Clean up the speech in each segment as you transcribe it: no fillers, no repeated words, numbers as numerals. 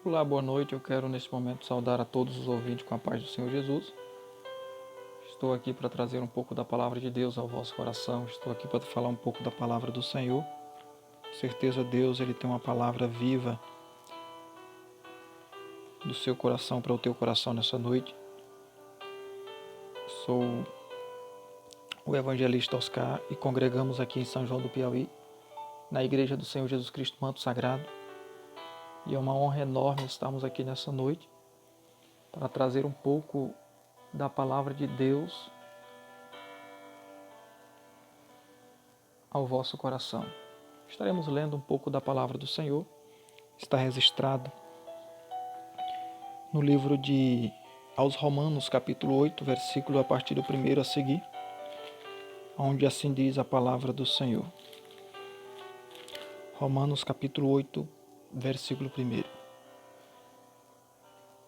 Olá, boa noite. Eu quero neste momento saudar a todos os ouvintes com a paz do Senhor Jesus. Estou aqui para trazer um pouco da palavra de Deus ao vosso coração. Estou aqui para falar um pouco da palavra do Senhor. Com certeza Deus, Ele tem uma palavra viva do seu coração para o teu coração nessa noite. Sou o evangelista Oscar e congregamos aqui em São João do Piauí, na Igreja do Senhor Jesus Cristo Manto Sagrado. E é uma honra enorme estarmos aqui nessa noite para trazer um pouco da palavra de Deus ao vosso coração. Estaremos lendo um pouco da palavra do Senhor. Está registrado no livro de aos Romanos, capítulo 8, versículo a partir do 1º a seguir, onde assim diz a palavra do Senhor. Romanos, capítulo 8, versículo 1.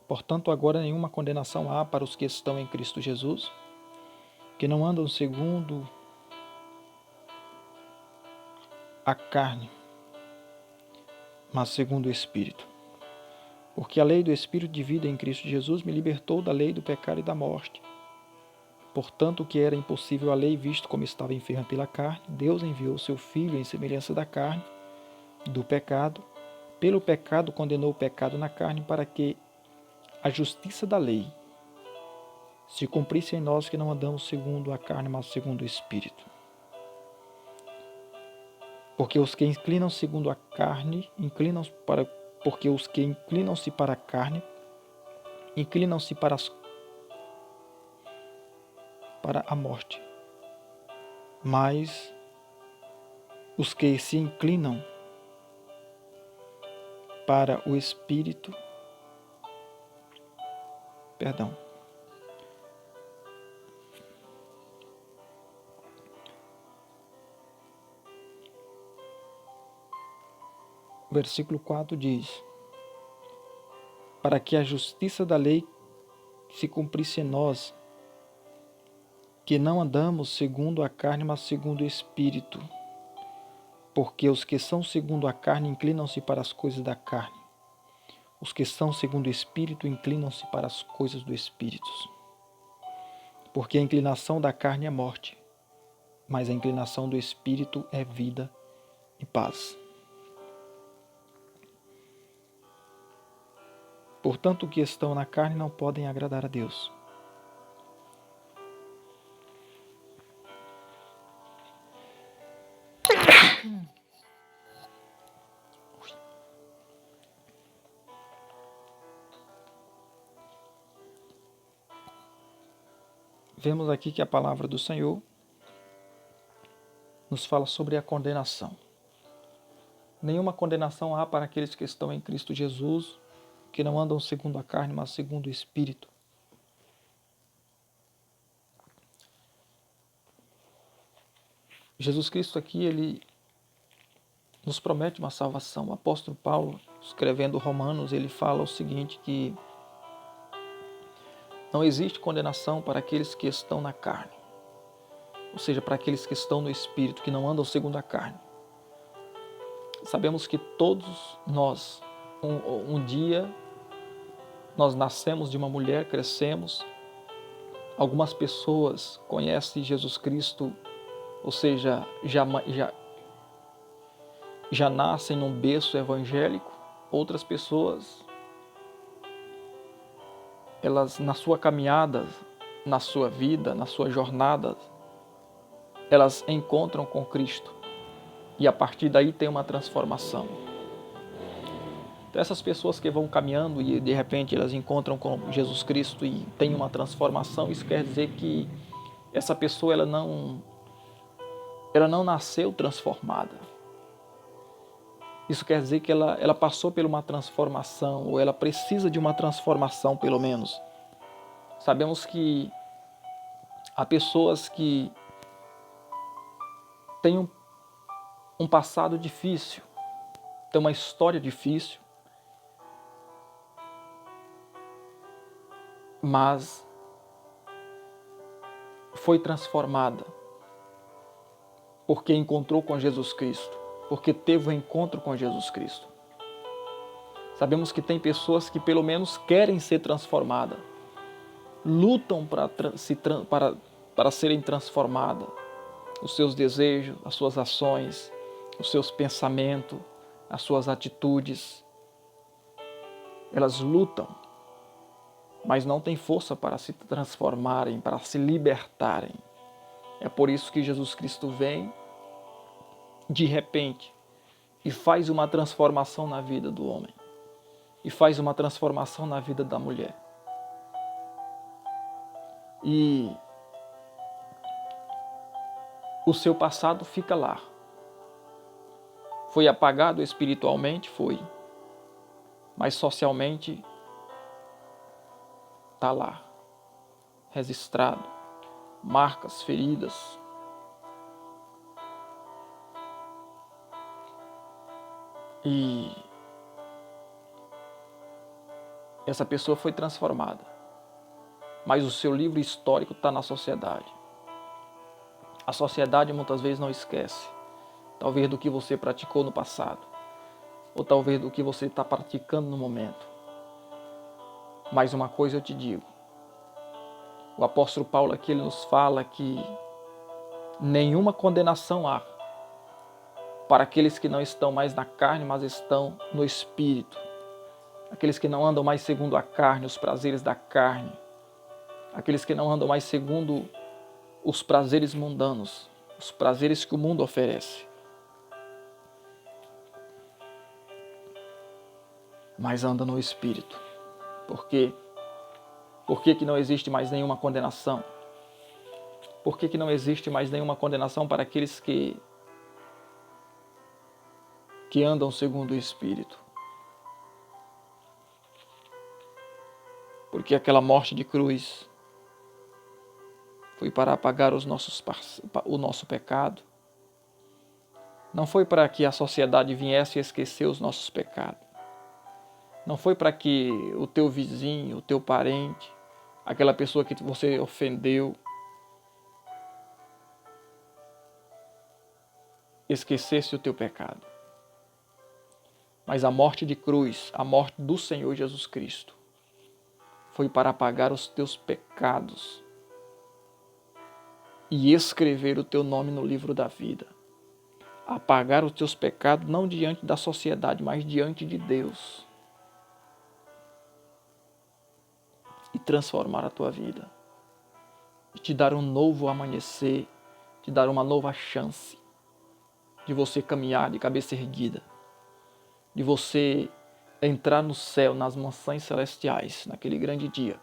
Portanto, agora nenhuma condenação há para os que estão em Cristo Jesus, que não andam segundo a carne, mas segundo o Espírito. Porque a lei do Espírito de vida em Cristo Jesus me libertou da lei do pecado e da morte. Portanto, o que era impossível à lei, visto como estava enferma pela carne, Deus enviou seu Filho em semelhança da carne, do pecado. Pelo pecado condenou o pecado na carne, para que a justiça da lei se cumprisse em nós que não andamos segundo a carne, mas segundo o Espírito. Porque os que inclinam segundo a carne, porque os que inclinam-se para a carne, inclinam-se para a morte. Mas os que se inclinam para o Espírito, O versículo 4 diz: para que a justiça da lei se cumprisse em nós, que não andamos segundo a carne, mas segundo o Espírito. Porque os que são segundo a carne inclinam-se para as coisas da carne. Os que são segundo o Espírito inclinam-se para as coisas do Espírito. Porque a inclinação da carne é morte, mas a inclinação do Espírito é vida e paz. Portanto, os que estão na carne não podem agradar a Deus. Vemos aqui que a palavra do Senhor nos fala sobre a condenação. Nenhuma condenação há para aqueles que estão em Cristo Jesus, que não andam segundo a carne, mas segundo o Espírito. Jesus Cristo aqui, ele nos promete uma salvação. O apóstolo Paulo, escrevendo Romanos, ele fala o seguinte, que não existe condenação para aqueles que estão na carne, ou seja, para aqueles que estão no Espírito, que não andam segundo a carne. Sabemos que todos nós, um dia, nós nascemos de uma mulher, crescemos. Algumas pessoas conhecem Jesus Cristo, ou seja, já nascem num berço evangélico. Outras pessoas, elas na sua caminhada, na sua vida, na sua jornada, elas encontram com Cristo. E a partir daí tem uma transformação. Então essas pessoas que vão caminhando e de repente elas encontram com Jesus Cristo e tem uma transformação, isso quer dizer que essa pessoa ela não nasceu transformada. Isso quer dizer que ela passou por uma transformação, ou ela precisa de uma transformação pelo menos. Sabemos que há pessoas que têm um passado difícil, têm uma história difícil, mas foi transformada porque encontrou com Jesus Cristo, porque teve um encontro com Jesus Cristo. Sabemos que tem pessoas que pelo menos querem ser transformadas, lutam para serem transformadas. Os seus desejos, as suas ações, os seus pensamentos, as suas atitudes. Elas lutam, mas não têm força para se transformarem, para se libertarem. É por isso que Jesus Cristo vem de repente e faz uma transformação na vida do homem. E faz uma transformação na vida da mulher. E o seu passado fica lá. Foi apagado espiritualmente? Foi. Mas socialmente está lá. Registrado. Marcas, feridas. E essa pessoa foi transformada. Mas o seu livro histórico está na sociedade. A sociedade muitas vezes não esquece. Talvez do que você praticou no passado. Ou talvez do que você está praticando no momento. Mas uma coisa eu te digo. O apóstolo Paulo aqui ele nos fala que nenhuma condenação há para aqueles que não estão mais na carne, mas estão no Espírito. Aqueles que não andam mais segundo a carne, os prazeres da carne. Aqueles que não andam mais segundo os prazeres mundanos, os prazeres que o mundo oferece. Mas andam no Espírito. Por quê? Por que não existe mais nenhuma condenação? Por que não existe mais nenhuma condenação para aqueles que andam segundo o Espírito? Porque aquela morte de cruz foi para apagar o nosso pecado. Não foi para que a sociedade viesse esquecer os nossos pecados. Não foi para que o teu vizinho, o teu parente, aquela pessoa que você ofendeu, esquecesse o teu pecado. Mas a morte de cruz, a morte do Senhor Jesus Cristo, foi para apagar os teus pecados e escrever o teu nome no livro da vida. Apagar os teus pecados não diante da sociedade, mas diante de Deus. E transformar a tua vida. E te dar um novo amanhecer, te dar uma nova chance de você caminhar de cabeça erguida, de você entrar no céu, nas mansões celestiais, naquele grande dia.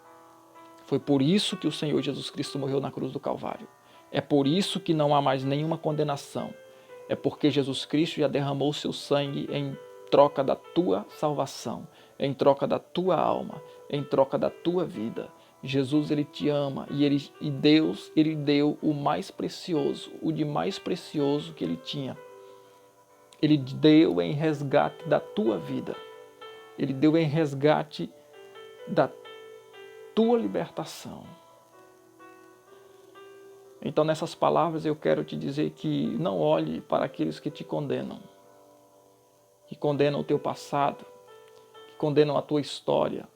Foi por isso que o Senhor Jesus Cristo morreu na cruz do Calvário. É por isso que não há mais nenhuma condenação. É porque Jesus Cristo já derramou o seu sangue em troca da tua salvação, em troca da tua alma, em troca da tua vida. Jesus, ele te ama e Deus, ele deu o mais precioso, o de mais precioso que ele tinha. Ele deu em resgate da tua vida. Ele deu em resgate da tua libertação. Então, nessas palavras, eu quero te dizer que não olhe para aqueles que te condenam, que condenam o teu passado, que condenam a tua história.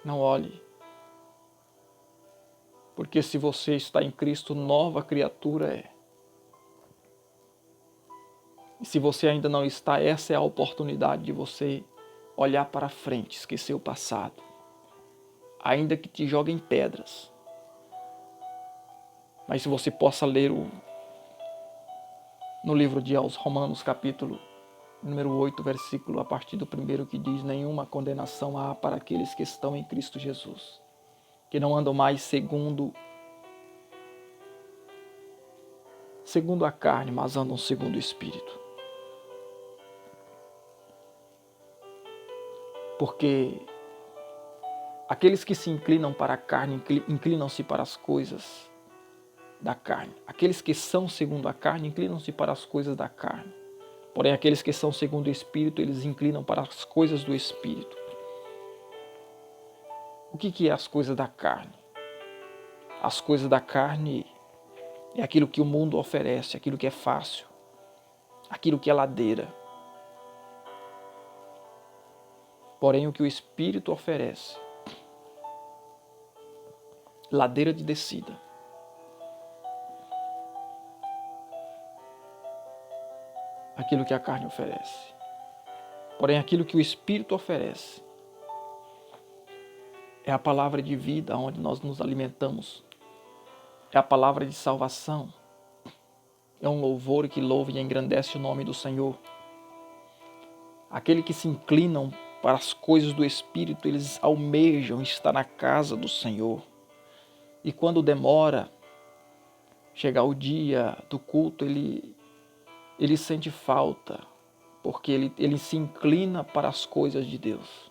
Não olhe. Porque se você está em Cristo, nova criatura é. E se você ainda não está, essa é a oportunidade de você olhar para frente, esquecer o passado. Ainda que te joguem pedras. Mas se você possa ler no livro de aos Romanos, capítulo número 8, versículo a partir do 1, que diz: nenhuma condenação há para aqueles que estão em Cristo Jesus, que não andam mais segundo a carne, mas andam segundo o Espírito. Porque aqueles que se inclinam para a carne, inclinam-se para as coisas da carne. Aqueles que são segundo a carne, inclinam-se para as coisas da carne. Porém, aqueles que são segundo o Espírito, eles inclinam para as coisas do Espírito. O que é as coisas da carne? As coisas da carne é aquilo que o mundo oferece, aquilo que é fácil, aquilo que é ladeira. Porém, o que o Espírito oferece, ladeira de descida, aquilo que a carne oferece. Porém, aquilo que o Espírito oferece é a palavra de vida onde nós nos alimentamos. É a palavra de salvação. É um louvor que louva e engrandece o nome do Senhor. Aqueles que se inclinam para as coisas do Espírito, eles almejam estar na casa do Senhor. E quando demora chegar o dia do culto, ele sente falta, porque ele se inclina para as coisas de Deus.